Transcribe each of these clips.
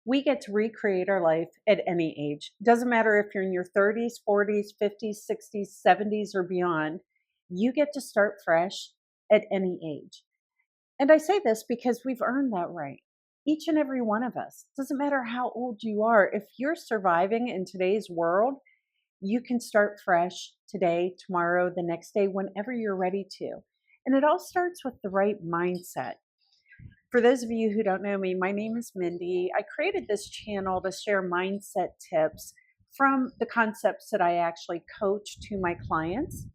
We get to recreate our life at any age. Doesn't matter if you're in your 30s, 40s, 50s, 60s, 70s, or beyond. You get to start fresh at any age. And I say this because we've earned that right. Each and every one of us. Doesn't matter how old you are. If you're surviving in today's world, you can start fresh today, tomorrow, the next day, whenever you're ready to. And it all starts with the right mindset. For those of you who don't know me, my name is Mindy. I created this channel to share mindset tips from the concepts that I actually coach to my clients.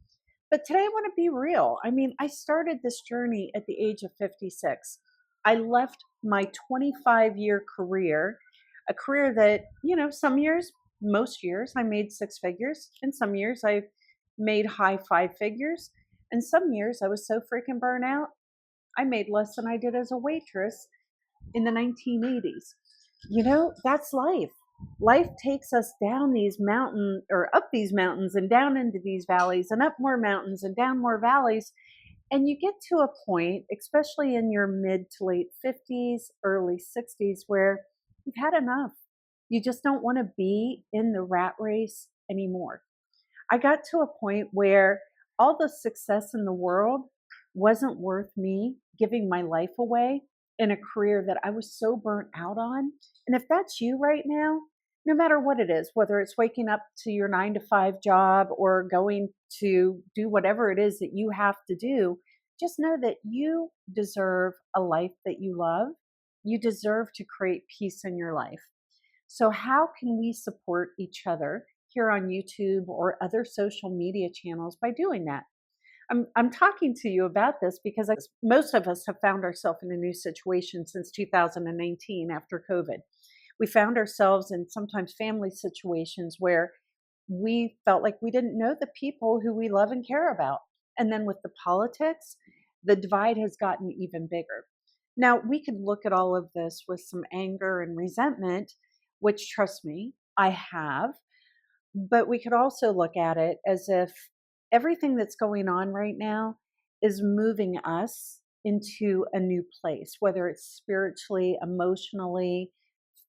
But today I want to be real. I mean, I started this journey at the age of 56. I left my 25-year career, a career that, some years, most years, I made six figures. And some years I made high five figures. And some years I was so freaking burnt out, I made less than I did as a waitress in the 1980s. That's life. Life takes us down these mountains or up these mountains and down into these valleys and up more mountains and down more valleys. And you get to a point, especially in your mid to late 50s, early 60s, where you've had enough. You just don't want to be in the rat race anymore. I got to a point where all the success in the world wasn't worth me giving my life away in a career that I was so burnt out on. And if that's you right now, no matter what it is, whether it's waking up to your 9 to 5 job or going to do whatever it is that you have to do, just know that you deserve a life that you love. You deserve to create peace in your life. So how can we support each other here on YouTube or other social media channels by doing that? I'm talking to you about this because most of us have found ourselves in a new situation since 2019 after COVID. We found ourselves in sometimes family situations where we felt like we didn't know the people who we love and care about. And then with the politics, the divide has gotten even bigger. Now, we could look at all of this with some anger and resentment, which, trust me, I have. But we could also look at it as if everything that's going on right now is moving us into a new place, whether it's spiritually, emotionally,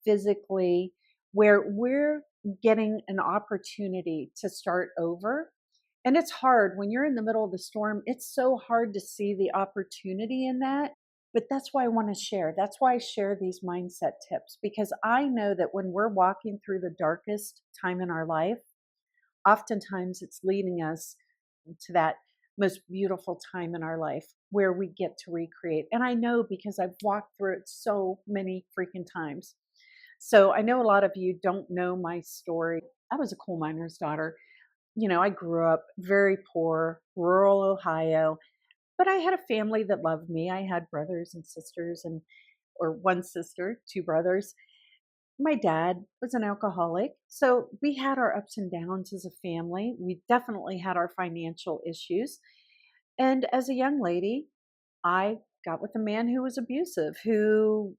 physically, where we're getting an opportunity to start over. And it's hard when you're in the middle of the storm. It's so hard to see the opportunity in that. But that's why I want to share. That's why I share these mindset tips, because I know that when we're walking through the darkest time in our life, oftentimes it's leading us to that most beautiful time in our life where we get to recreate. And I know because I've walked through it so many freaking times. So I know a lot of you don't know my story. I was a coal miner's daughter. I grew up very poor, rural Ohio, but I had a family that loved me. I had brothers and sisters or one sister, two brothers. My dad was an alcoholic. So we had our ups and downs as a family. We definitely had our financial issues. And as a young lady, I got with a man who was abusive, who,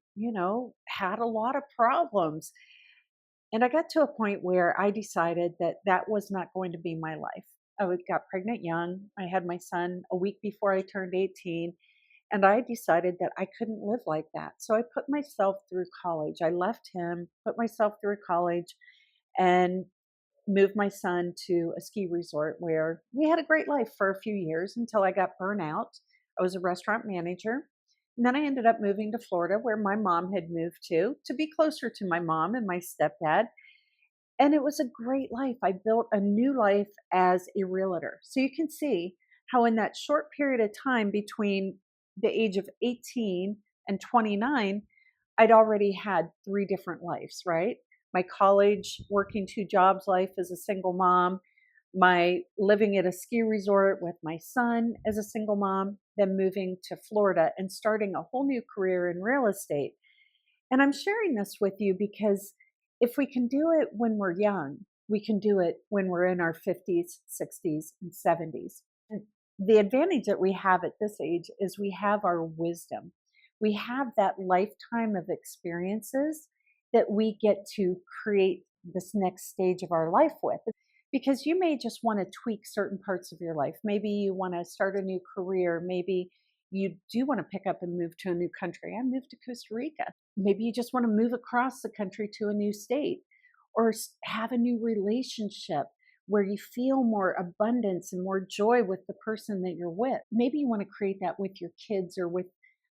had a lot of problems. And I got to a point where I decided that that was not going to be my life. Got pregnant young. I had my son a week before I turned 18. And I decided that I couldn't live like that. So I put myself through college. I left him, put myself through college, and moved my son to a ski resort where we had a great life for a few years until I got burnt out. I was a restaurant manager. And then I ended up moving to Florida where my mom had moved to be closer to my mom and my stepdad. And it was a great life. I built a new life as a realtor. So you can see how in that short period of time between the age of 18 and 29, I'd already had three different lives, right? My college, working two jobs life as a single mom, my living at a ski resort with my son as a single mom, then moving to Florida and starting a whole new career in real estate. And I'm sharing this with you because if we can do it when we're young, we can do it when we're in our 50s, 60s, and 70s. And the advantage that we have at this age is we have our wisdom. We have that lifetime of experiences that we get to create this next stage of our life with. Because you may just want to tweak certain parts of your life. Maybe you want to start a new career. Maybe you do want to pick up and move to a new country. I moved to Costa Rica. Maybe you just want to move across the country to a new state, or have a new relationship where you feel more abundance and more joy with the person that you're with. Maybe you want to create that with your kids or with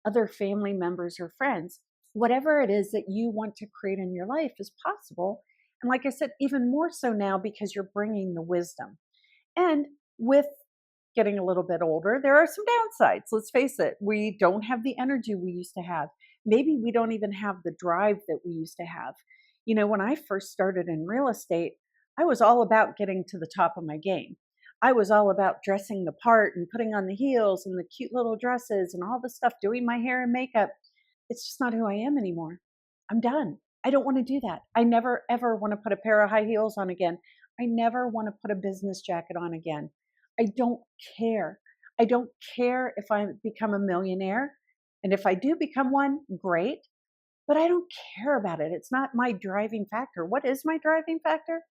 other family members or friends. Whatever it is that you want to create in your life is possible. And like I said, even more so now because you're bringing the wisdom. And with getting a little bit older, there are some downsides. Let's face it, we don't have the energy we used to have. Maybe we don't even have the drive that we used to have. When I first started in real estate, I was all about getting to the top of my game. I was all about dressing the part and putting on the heels and the cute little dresses and all the stuff, doing my hair and makeup. It's just not who I am anymore. I'm done. I don't want to do that. I never, ever want to put a pair of high heels on again. I never want to put a business jacket on again. I don't care. I don't care if I become a millionaire. And if I do become one, great. But I don't care about it. It's not my driving factor. What is my driving factor?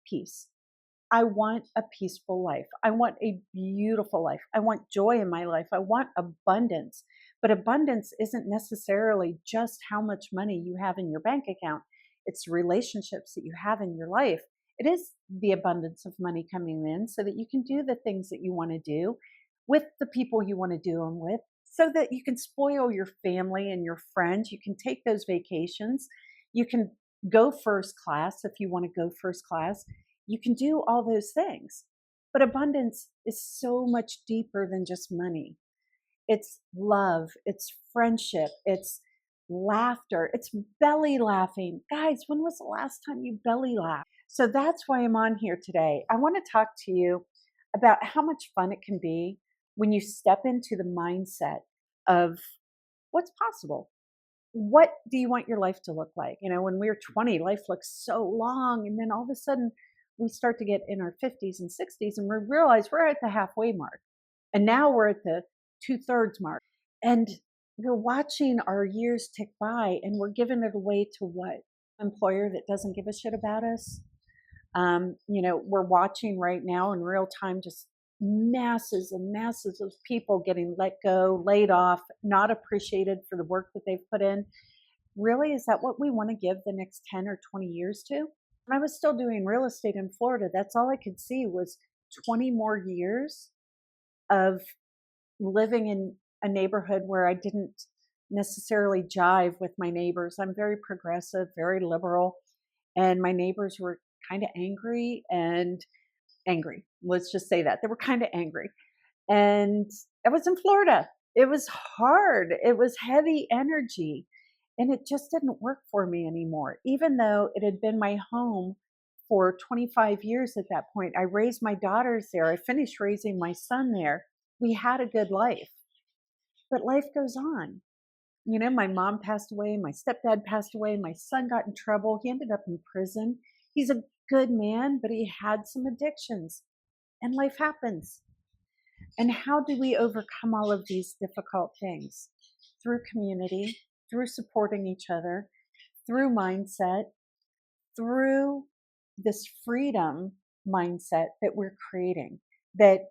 Peace. I want a peaceful life. I want a beautiful life. I want joy in my life. I want abundance. But abundance isn't necessarily just how much money you have in your bank account. It's relationships that you have in your life. It is the abundance of money coming in so that you can do the things that you want to do with the people you want to do them with, so that you can spoil your family and your friends. You can take those vacations. You can go first class if you want to go first class. You can do all those things. But abundance is so much deeper than just money. It's love, it's friendship, it's laughter, it's belly laughing. Guys, when was the last time you belly laughed? So that's why I'm on here today. I want to talk to you about how much fun it can be when you step into the mindset of what's possible. What do you want your life to look like? When we were 20, life looks so long. And then all of a sudden, we start to get in our 50s and 60s and we realize we're at the halfway mark. And now we're at the 2/3 mark. And we're watching our years tick by and we're giving it away to what? Employer that doesn't give a shit about us. We're watching right now in real time just masses and masses of people getting let go, laid off, not appreciated for the work that they've put in. Really, is that what we want to give the next 10 or 20 years to? When I was still doing real estate in Florida, that's all I could see was 20 more years of living in a neighborhood where I didn't necessarily jive with my neighbors. I'm very progressive, very liberal, and my neighbors were kind of angry. Let's just say that. They were kind of angry. And I was in Florida. It was hard. It was heavy energy. And it just didn't work for me anymore. Even though it had been my home for 25 years at that point. I raised my daughters there. I finished raising my son there. We had a good life. But life goes on. My mom passed away. My stepdad passed away. My son got in trouble. He ended up in prison. He's a good man, but he had some addictions. And life happens. And how do we overcome all of these difficult things? Through community, through supporting each other, through mindset, through this freedom mindset that we're creating, that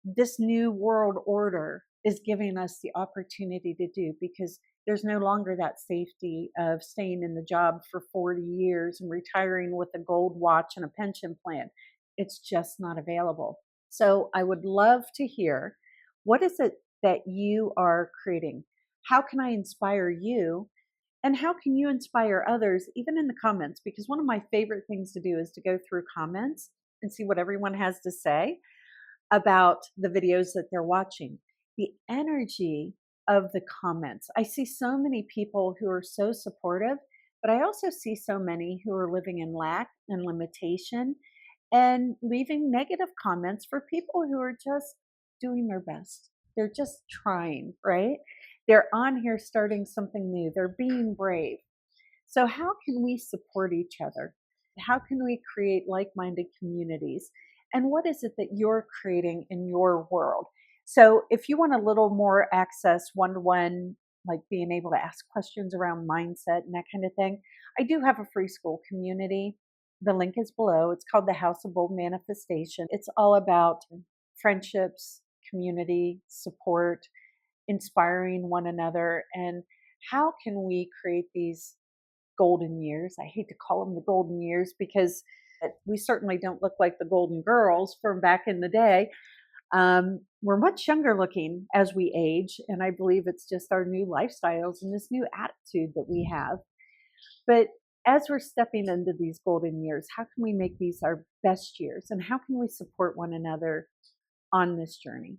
this new world order is giving us the opportunity to do, because there's no longer that safety of staying in the job for 40 years and retiring with a gold watch and a pension plan. It's just not available. So I would love to hear, what is it that you are creating? How can I inspire you? And how can you inspire others, even in the comments? Because one of my favorite things to do is to go through comments and see what everyone has to say about the videos that they're watching. The energy of the comments. I see so many people who are so supportive, but I also see so many who are living in lack and limitation and leaving negative comments for people who are just doing their best. They're just trying, right? They're on here starting something new. They're being brave. So how can we support each other? How can we create like-minded communities? And what is it that you're creating in your world? So if you want a little more access one-to-one, like being able to ask questions around mindset and that kind of thing, I do have a free school community. The link is below. It's called the House of Bold Manifestation. It's all about friendships, community, support, inspiring one another, and how can we create these golden years? I hate to call them the golden years because we certainly don't look like the golden girls from back in the day. We're much younger looking as we age, and I believe it's just our new lifestyles and this new attitude that we have. But as we're stepping into these golden years, how can we make these our best years? And how can we support one another on this journey?